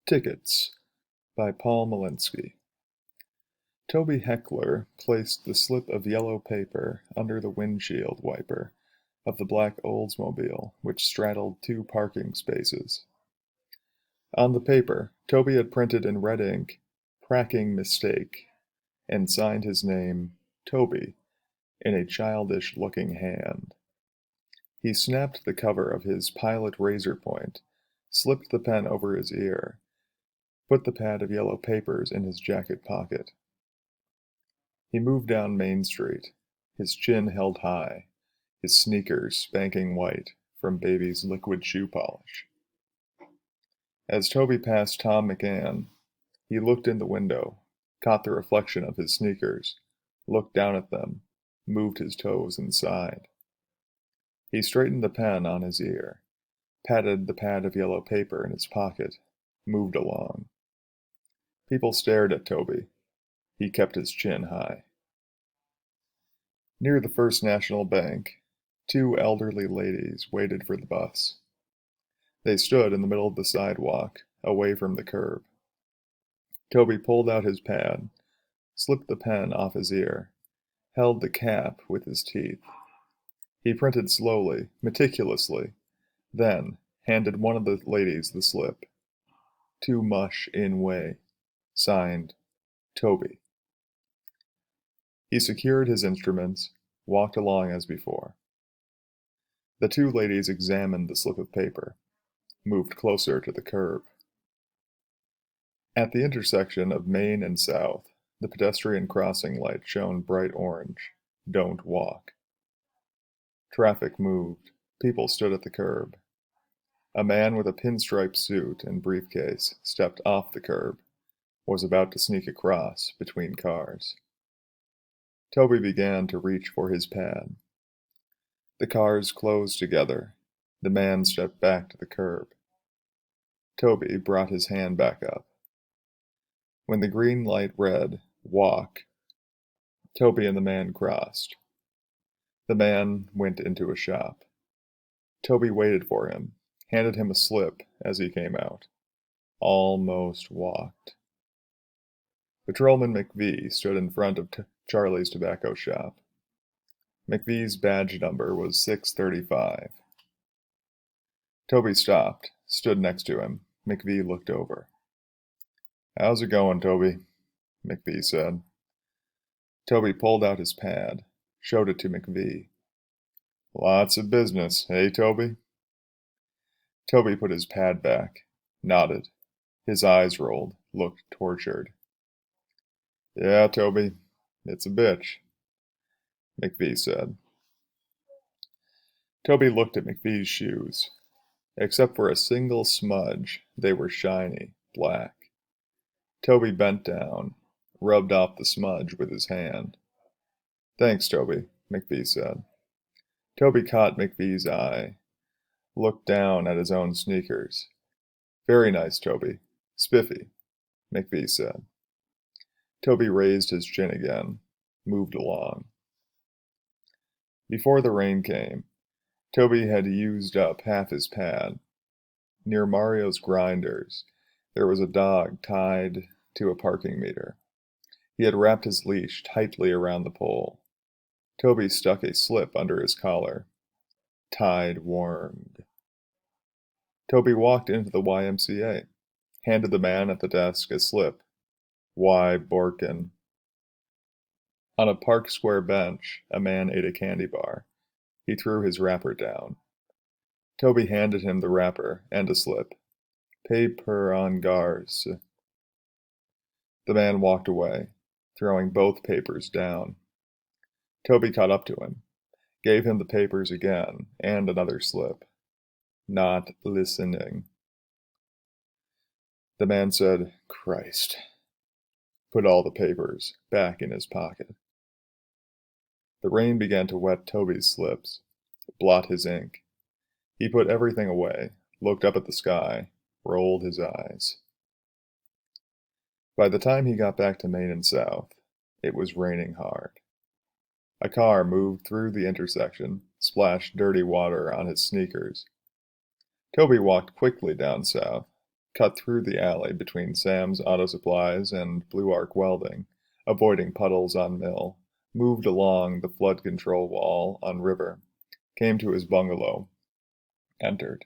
Tickits by Paul Malinsky. Toby Heckler placed the slip of yellow paper under the windshield wiper of the black Oldsmobile which straddled two parking spaces. On the paper, Toby had printed in red ink, "Cracking Mistake," and signed his name, Toby, in a childish-looking hand. He snapped the cover of his Pilot razor point, slipped the pen over his ear, put the pad of yellow papers in his jacket pocket. He moved down Main Street, his chin held high, his sneakers spanking white from baby's liquid shoe polish. As Toby passed Tom McAn, he looked in the window, caught the reflection of his sneakers, looked down at them, moved his toes and sighed. He straightened the pen on his ear, patted the pad of yellow paper in his pocket, moved along. People stared at Toby. He kept his chin high. Near the First National Bank, two elderly ladies waited for the bus. They stood in the middle of the sidewalk, away from the curb. Toby pulled out his pad, slipped the pen off his ear, held the cap with his teeth. He printed slowly, meticulously, then handed one of the ladies the slip. "Too much in way." Signed, Toby. He secured his instruments, walked along as before. The two ladies examined the slip of paper, moved closer to the curb. At the intersection of Main and South, the pedestrian crossing light shone bright orange. Don't walk. Traffic moved. People stood at the curb. A man with a pinstripe suit and briefcase stepped off the curb, was about to sneak across between cars. Toby began to reach for his pad. The cars closed together. The man stepped back to the curb. Toby brought his hand back up. When the green light read, "Walk," Toby and the man crossed. The man went into a shop. Toby waited for him, handed him a slip as he came out. Almost walked. Patrolman McVee stood in front of Charlie's tobacco shop. McVee's badge number was 635. Toby stopped, stood next to him. McVee looked over. "How's it going, Toby?" McVee said. Toby pulled out his pad, showed it to McVee. "Lots of business, eh, Toby?" Toby put his pad back, nodded. His eyes rolled, looked tortured. "Yeah, Toby, it's a bitch," McVee said. Toby looked at McVee's shoes. Except for a single smudge, they were shiny, black. Toby bent down, rubbed off the smudge with his hand. "Thanks, Toby," McVee said. Toby caught McVee's eye, looked down at his own sneakers. "Very nice, Toby. Spiffy," McVee said. Toby raised his chin again, moved along. Before the rain came, Toby had used up half his pad. Near Mario's grinders, there was a dog tied to a parking meter. He had wrapped his leash tightly around the pole. Toby stuck a slip under his collar. Tide warmed. Toby walked into the YMCA, handed the man at the desk a slip. "Y. Borkin." On a Park Square bench, a man ate a candy bar. He threw his wrapper down. Toby handed him the wrapper and a slip. "Paper en garce." The man walked away, throwing both papers down. Toby caught up to him, gave him the papers again, and another slip. "Not listening." The man said, "Christ," put all the papers back in his pocket. The rain began to wet Toby's slips, blot his ink. He put everything away, looked up at the sky, rolled his eyes. By the time he got back to Main and South, it was raining hard. A car moved through the intersection, splashed dirty water on his sneakers. Toby walked quickly down South, cut through the alley between Sam's Auto Supplies and Blue Arc Welding, avoiding puddles on Mill, moved along the flood control wall on River, came to his bungalow, entered.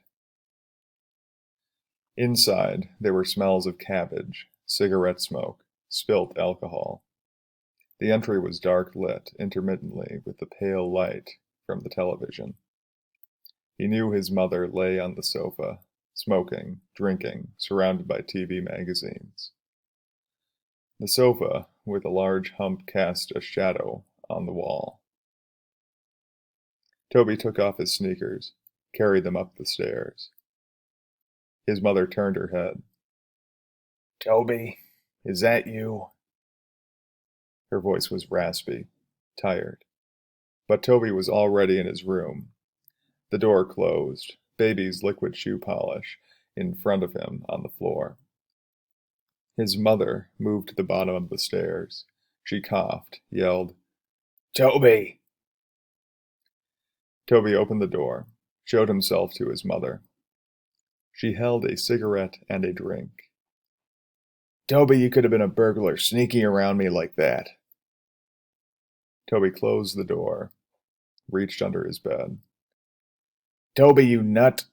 Inside, there were smells of cabbage, cigarette smoke, spilt alcohol. The entry was dark lit intermittently with the pale light from the television. He knew his mother lay on the sofa, smoking, drinking, surrounded by TV magazines. The sofa, with a large hump, cast a shadow on the wall. Toby took off his sneakers, carried them up the stairs. His mother turned her head. "Toby, is that you?" Her voice was raspy, tired. But Toby was already in his room. The door closed, baby's liquid shoe polish in front of him on the floor. His mother moved to the bottom of the stairs. She coughed, yelled, "Toby!" Toby opened the door, showed himself to his mother. She held a cigarette and a drink. "Toby, you could have been a burglar sneaking around me like that." Toby closed the door, reached under his bed. "Toby, you nut!"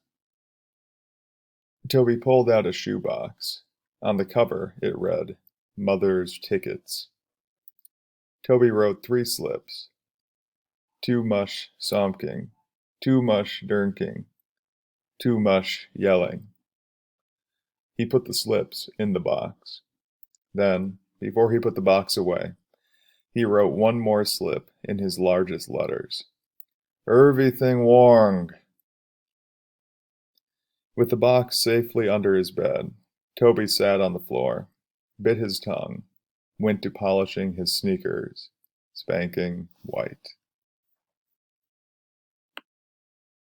Toby pulled out a shoebox. On the cover, it read, "Mother's Tickits." Toby wrote 3 slips. Too much somking, too much drinking, too much yelling. He put the slips in the box. Then, before he put the box away, he wrote one more slip in his largest letters. "Everything wrong." With the box safely under his bed, Toby sat on the floor, bit his tongue, went to polishing his sneakers, spanking white.